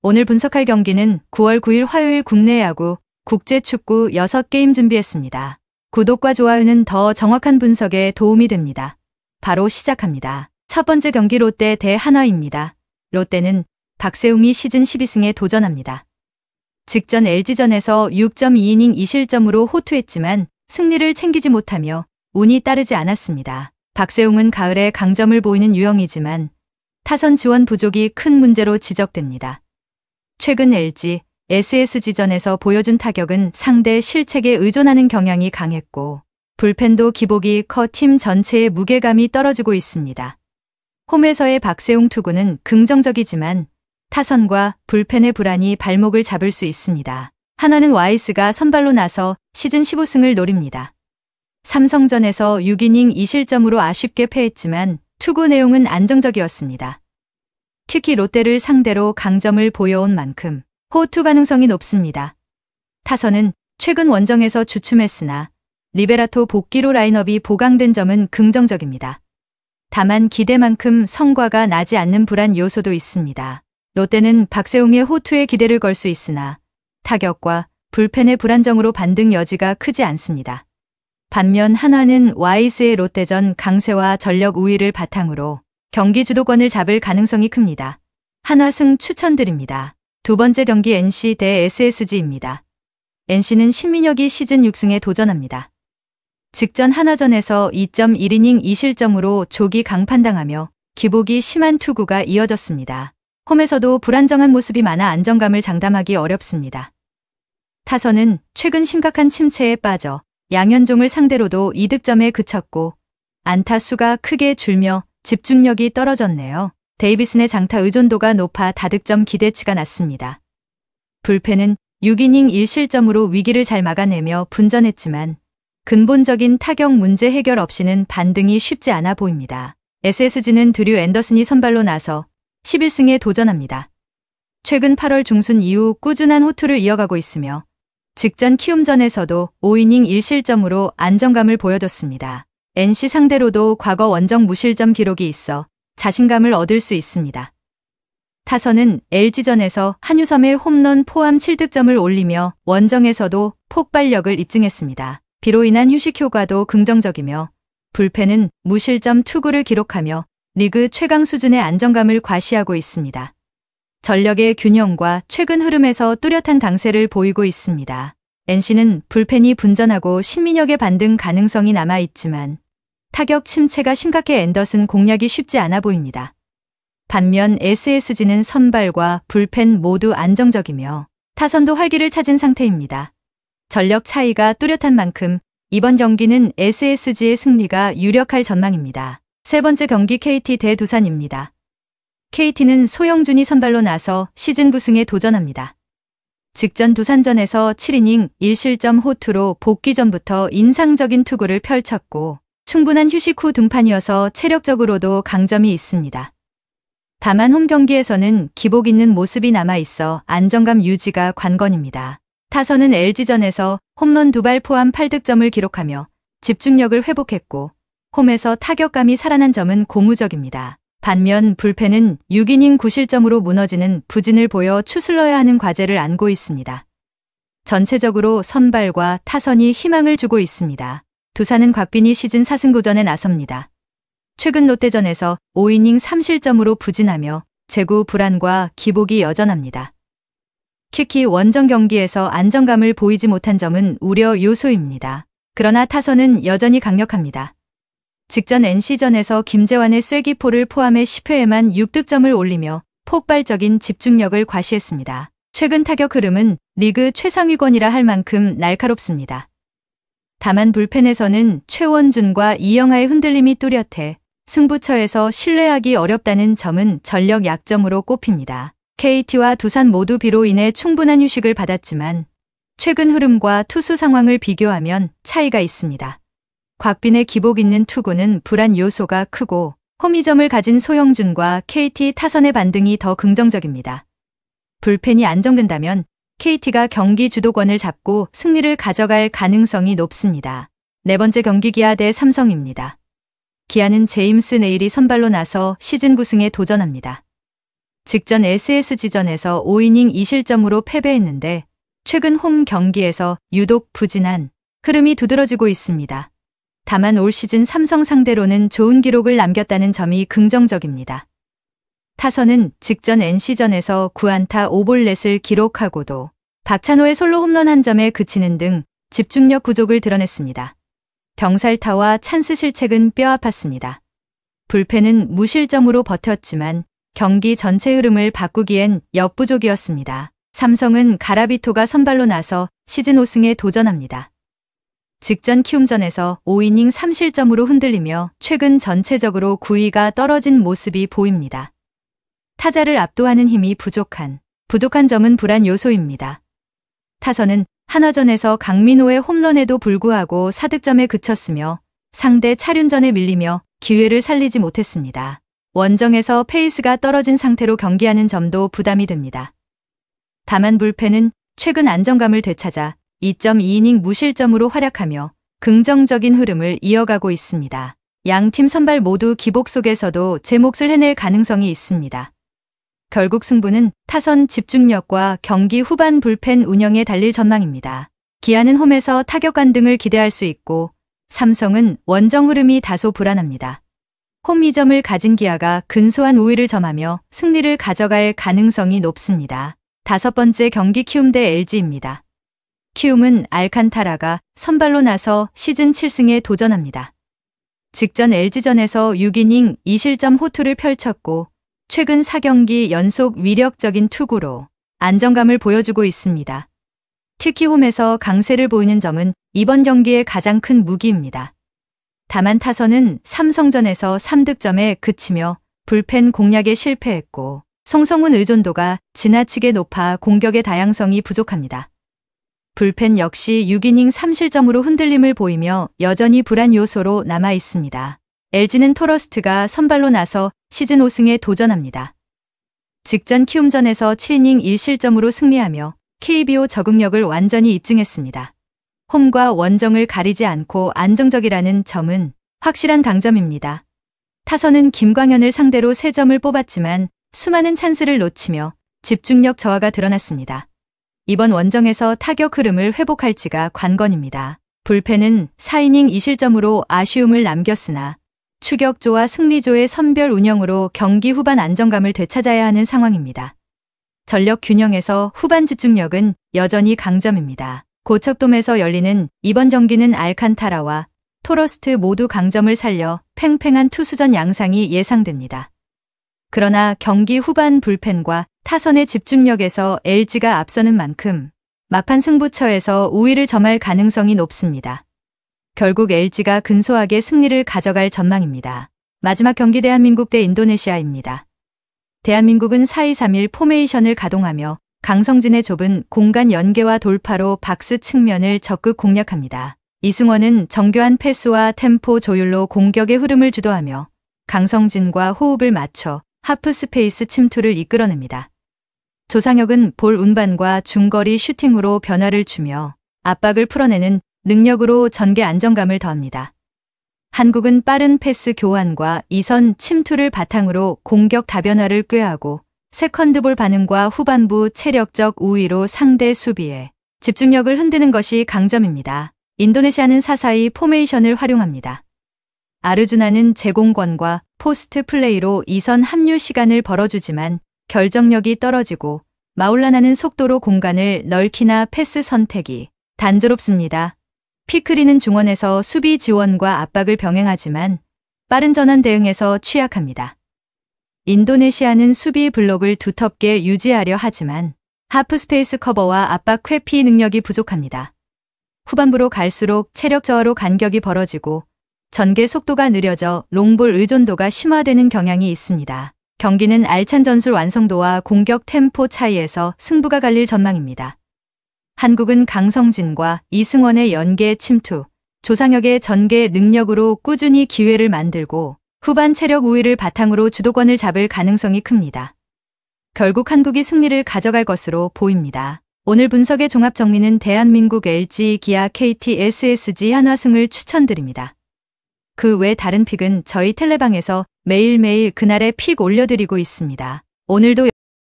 오늘 분석할 경기는 9월 9일 화요일 국내 야구, 국제축구 6게임 준비했습니다. 구독과 좋아요는 더 정확한 분석에 도움이 됩니다. 바로 시작합니다. 첫 번째 경기 롯데 대 한화입니다. 롯데는 박세웅이 시즌 12승에 도전합니다. 직전 LG전에서 6.2이닝 2실점으로 호투했지만 승리를 챙기지 못하며 운이 따르지 않았습니다. 박세웅은 가을에 강점을 보이는 유형이지만 타선 지원 부족이 큰 문제로 지적됩니다. 최근 LG, SSG전에서 보여준 타격은 상대 실책에 의존하는 경향이 강했고 불펜도 기복이 커 팀 전체의 무게감이 떨어지고 있습니다. 홈에서의 박세웅 투구는 긍정적이지만 타선과 불펜의 불안이 발목을 잡을 수 있습니다. 한화는 와이스가 선발로 나서 시즌 15승을 노립니다. 삼성전에서 6이닝 2실점으로 아쉽게 패했지만 투구 내용은 안정적이었습니다. 특히 롯데를 상대로 강점을 보여온 만큼 호투 가능성이 높습니다. 타선은 최근 원정에서 주춤했으나 리베라토 복귀로 라인업이 보강된 점은 긍정적입니다. 다만 기대만큼 성과가 나지 않는 불안 요소도 있습니다. 롯데는 박세웅의 호투에 기대를 걸 수 있으나 타격과 불펜의 불안정으로 반등 여지가 크지 않습니다. 반면 한화는 와이스의 롯데전 강세와 전력 우위를 바탕으로 경기 주도권을 잡을 가능성이 큽니다. 한화승 추천드립니다. 두 번째 경기 NC 대 SSG입니다. NC는 신민혁이 시즌 6승에 도전합니다. 직전 한화전에서 2.1이닝 2실점으로 조기 강판당하며 기복이 심한 투구가 이어졌습니다. 홈에서도 불안정한 모습이 많아 안정감을 장담하기 어렵습니다. 타선은 최근 심각한 침체에 빠져 양현종을 상대로도 2득점에 그쳤고 안타 수가 크게 줄며 집중력이 떨어졌네요. 데이비슨의 장타 의존도가 높아 다득점 기대치가 낮습니다. 불펜은 6이닝 1실점으로 위기를 잘 막아내며 분전했지만 근본적인 타격 문제 해결 없이는 반등이 쉽지 않아 보입니다. SSG는 드류 앤더슨이 선발로 나서 11승에 도전합니다. 최근 8월 중순 이후 꾸준한 호투를 이어가고 있으며 직전 키움전에서도 5이닝 1실점으로 안정감을 보여줬습니다. NC 상대로도 과거 원정 무실점 기록이 있어 자신감을 얻을 수 있습니다. 타선은 LG전에서 한유섬의 홈런 포함 7득점을 올리며 원정에서도 폭발력을 입증했습니다. 비로 인한 휴식 효과도 긍정적이며 불펜은 무실점 투구를 기록하며 리그 최강 수준의 안정감을 과시하고 있습니다. 전력의 균형과 최근 흐름에서 뚜렷한 강세를 보이고 있습니다. NC는 불펜이 분전하고 신민혁의 반등 가능성이 남아있지만 타격 침체가 심각해 앤더슨 공략이 쉽지 않아 보입니다. 반면 SSG는 선발과 불펜 모두 안정적이며 타선도 활기를 찾은 상태입니다. 전력 차이가 뚜렷한 만큼 이번 경기는 SSG의 승리가 유력할 전망입니다. 세 번째 경기 KT 대 두산입니다. KT는 소영준이 선발로 나서 시즌 부승에 도전합니다. 직전 두산전에서 7이닝 1실점 호투로 복귀 전부터 인상적인 투구를 펼쳤고 충분한 휴식 후 등판이어서 체력적으로도 강점이 있습니다. 다만 홈 경기에서는 기복 있는 모습이 남아있어 안정감 유지가 관건입니다. 타선은 LG전에서 홈런 2발 포함 8득점을 기록하며 집중력을 회복했고 홈에서 타격감이 살아난 점은 고무적입니다. 반면 불펜은 6이닝 9실점으로 무너지는 부진을 보여 추슬러야 하는 과제를 안고 있습니다. 전체적으로 선발과 타선이 희망을 주고 있습니다. 두산은 곽빈이 시즌 4승 도전에 나섭니다. 최근 롯데전에서 5이닝 3실점으로 부진하며 제구 불안과 기복이 여전합니다. 특히 원정 경기에서 안정감을 보이지 못한 점은 우려 요소입니다. 그러나 타선은 여전히 강력합니다. 직전 NC전에서 김재환의 쐐기포를 포함해 10회에만 6득점을 올리며 폭발적인 집중력을 과시했습니다. 최근 타격 흐름은 리그 최상위권이라 할 만큼 날카롭습니다. 다만 불펜에서는 최원준과 이영하의 흔들림이 뚜렷해 승부처에서 신뢰하기 어렵다는 점은 전력 약점으로 꼽힙니다. KT와 두산 모두 비로 인해 충분한 휴식을 받았지만 최근 흐름과 투수 상황을 비교하면 차이가 있습니다. 곽빈의 기복 있는 투구는 불안 요소가 크고 홈이점을 가진 소영준과 KT 타선의 반등이 더 긍정적입니다. 불펜이 안정된다면 KT가 경기 주도권을 잡고 승리를 가져갈 가능성이 높습니다. 네 번째 경기 기아 대 삼성입니다. 기아는 제임스 네일이 선발로 나서 시즌 9승에 도전합니다. 직전 SSG전에서 5이닝 2실점으로 패배했는데 최근 홈 경기에서 유독 부진한 흐름이 두드러지고 있습니다. 다만 올 시즌 삼성 상대로는 좋은 기록을 남겼다는 점이 긍정적입니다. 타선은 직전 NC전에서 9안타 5볼넷을 기록하고도 박찬호의 솔로 홈런 한 점에 그치는 등 집중력 부족을 드러냈습니다. 병살타와 찬스 실책은 뼈아팠습니다. 불펜은 무실점으로 버텼지만 경기 전체 흐름을 바꾸기엔 역부족이었습니다. 삼성은 가라비토가 선발로 나서 시즌 5승에 도전합니다. 직전 키움전에서 5이닝 3실점으로 흔들리며 최근 전체적으로 구위가 떨어진 모습이 보입니다. 타자를 압도하는 힘이 부족한 점은 불안 요소입니다. 타선은 한화전에서 강민호의 홈런에도 불구하고 4득점에 그쳤으며 상대 차륜전에 밀리며 기회를 살리지 못했습니다. 원정에서 페이스가 떨어진 상태로 경기하는 점도 부담이 됩니다. 다만 불펜은 최근 안정감을 되찾아 2.2이닝 무실점으로 활약하며 긍정적인 흐름을 이어가고 있습니다. 양팀 선발 모두 기복 속에서도 제 몫을 해낼 가능성이 있습니다. 결국 승부는 타선 집중력과 경기 후반 불펜 운영에 달릴 전망입니다. 기아는 홈에서 타격감 등을 기대할 수 있고 삼성은 원정 흐름이 다소 불안합니다. 홈 2점을 가진 기아가 근소한 우위를 점하며 승리를 가져갈 가능성이 높습니다. 5번째 경기 키움 대 LG입니다. 키움은 알칸타라가 선발로 나서 시즌 7승에 도전합니다. 직전 LG전에서 6이닝 2실점 호투를 펼쳤고 최근 4경기 연속 위력적인 투구로 안정감을 보여주고 있습니다. 특히 홈에서 강세를 보이는 점은 이번 경기의 가장 큰 무기입니다. 다만 타선은 삼성전에서 3득점에 그치며 불펜 공략에 실패했고 송성문 의존도가 지나치게 높아 공격의 다양성이 부족합니다. 불펜 역시 6이닝 3실점으로 흔들림을 보이며 여전히 불안 요소로 남아 있습니다. LG는 토러스트가 선발로 나서 시즌 5승에 도전합니다. 직전 키움전에서 7이닝 1실점으로 승리하며 KBO 적응력을 완전히 입증했습니다. 홈과 원정을 가리지 않고 안정적이라는 점은 확실한 강점입니다. 타선은 김광현을 상대로 3점을 뽑았지만 수많은 찬스를 놓치며 집중력 저하가 드러났습니다. 이번 원정에서 타격 흐름을 회복할지가 관건입니다. 불펜은 4이닝 2실점으로 아쉬움을 남겼으나 추격조와 승리조의 선별 운영으로 경기 후반 안정감을 되찾아야 하는 상황입니다. 전력 균형에서 후반 집중력은 여전히 강점입니다. 고척돔에서 열리는 이번 경기는 알칸타라와 토러스트 모두 강점을 살려 팽팽한 투수전 양상이 예상됩니다. 그러나 경기 후반 불펜과 타선의 집중력에서 LG가 앞서는 만큼 막판 승부처에서 우위를 점할 가능성이 높습니다. 결국 LG가 근소하게 승리를 가져갈 전망입니다. 마지막 경기 대한민국 대 인도네시아입니다. 대한민국은 4-2-3-1 포메이션을 가동하며 강성진의 좁은 공간 연계와 돌파로 박스 측면을 적극 공략합니다. 이승원은 정교한 패스와 템포 조율로 공격의 흐름을 주도하며 강성진과 호흡을 맞춰 하프 스페이스 침투를 이끌어냅니다. 조상혁은 볼 운반과 중거리 슈팅으로 변화를 주며 압박을 풀어내는 능력으로 전개 안정감을 더합니다. 한국은 빠른 패스 교환과 이선 침투를 바탕으로 공격 다변화를 꾀하고 세컨드볼 반응과 후반부 체력적 우위로 상대 수비에 집중력을 흔드는 것이 강점입니다. 인도네시아는 4-4-2 포메이션을 활용합니다. 아르주나는 제공권과 포스트 플레이로 이선 합류 시간을 벌어주지만 결정력이 떨어지고 마울라나는 속도로 공간을 넓히나 패스 선택이 단조롭습니다. 피크리는 중원에서 수비 지원과 압박을 병행하지만 빠른 전환 대응에서 취약합니다. 인도네시아는 수비 블록을 두텁게 유지하려 하지만 하프 스페이스 커버와 압박 회피 능력이 부족합니다. 후반부로 갈수록 체력 저하로 간격이 벌어지고 전개 속도가 느려져 롱볼 의존도가 심화되는 경향이 있습니다. 경기는 알찬 전술 완성도와 공격 템포 차이에서 승부가 갈릴 전망입니다. 한국은 강성진과 이승원의 연계 침투, 조상혁의 전개 능력으로 꾸준히 기회를 만들고 후반 체력 우위를 바탕으로 주도권을 잡을 가능성이 큽니다. 결국 한국이 승리를 가져갈 것으로 보입니다. 오늘 분석의 종합 정리는 대한민국 LG, 기아, KT, SSG, 한화승을 추천드립니다. 그 외 다른 픽은 저희 텔레방에서 매일매일 그날의 픽 올려드리고 있습니다. 오늘도